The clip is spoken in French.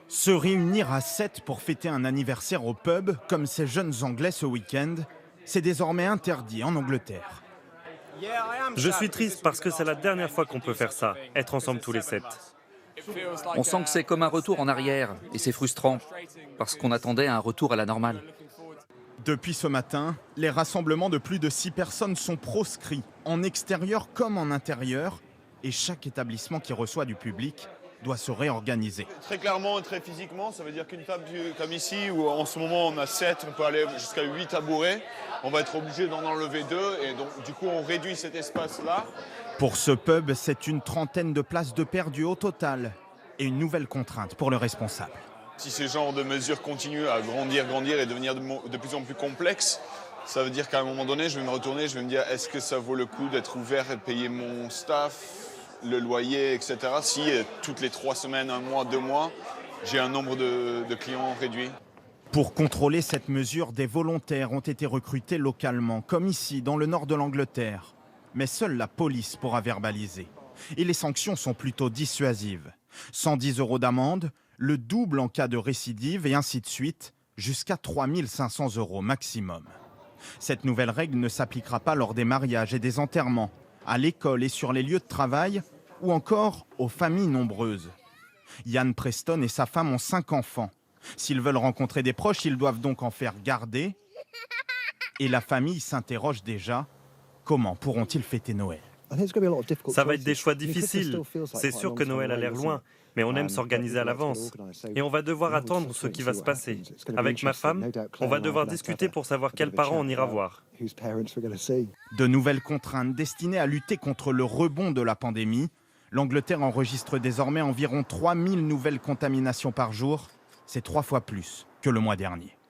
Se réunir à 7 pour fêter un anniversaire au pub, comme ces jeunes Anglais ce week-end, c'est désormais interdit en Angleterre. Je suis triste parce que c'est la dernière fois qu'on peut faire ça, être ensemble tous les 7. On sent que c'est comme un retour en arrière et c'est frustrant parce qu'on attendait un retour à la normale. Depuis ce matin, les rassemblements de plus de 6 personnes sont proscrits, en extérieur comme en intérieur, et chaque établissement qui reçoit du public doit se réorganiser. Très clairement et très physiquement, ça veut dire qu'une table comme ici, où en ce moment on a 7, on peut aller jusqu'à 8 tabourets, on va être obligé d'en enlever 2 et donc du coup on réduit cet espace-là. Pour ce pub, c'est une trentaine de places de perdues au total, et une nouvelle contrainte pour le responsable. Si ce genre de mesures continuent à grandir et devenir de plus en plus complexes, ça veut dire qu'à un moment donné, je vais me retourner, je vais me dire est-ce que ça vaut le coup d'être ouvert et de payer mon staff, le loyer, etc. Si toutes les 3 semaines, 1 mois, 2 mois, j'ai un nombre de clients réduit. Pour contrôler cette mesure, des volontaires ont été recrutés localement, comme ici, dans le nord de l'Angleterre. Mais seule la police pourra verbaliser. Et les sanctions sont plutôt dissuasives. 110 € d'amende, le double en cas de récidive et ainsi de suite, jusqu'à 3 500 € maximum. Cette nouvelle règle ne s'appliquera pas lors des mariages et des enterrements, à l'école et sur les lieux de travail, ou encore aux familles nombreuses. Ian Preston et sa femme ont 5 enfants. S'ils veulent rencontrer des proches, ils doivent donc en faire garder. Et la famille s'interroge déjà, comment pourront-ils fêter Noël ? Ça va être des choix difficiles. C'est sûr que Noël a l'air loin, mais on aime s'organiser à l'avance. Et on va devoir attendre ce qui va se passer. Avec ma femme, on va devoir discuter pour savoir quels parents on ira voir. De nouvelles contraintes destinées à lutter contre le rebond de la pandémie. L'Angleterre enregistre désormais environ 3000 nouvelles contaminations par jour. C'est 3 fois plus que le mois dernier.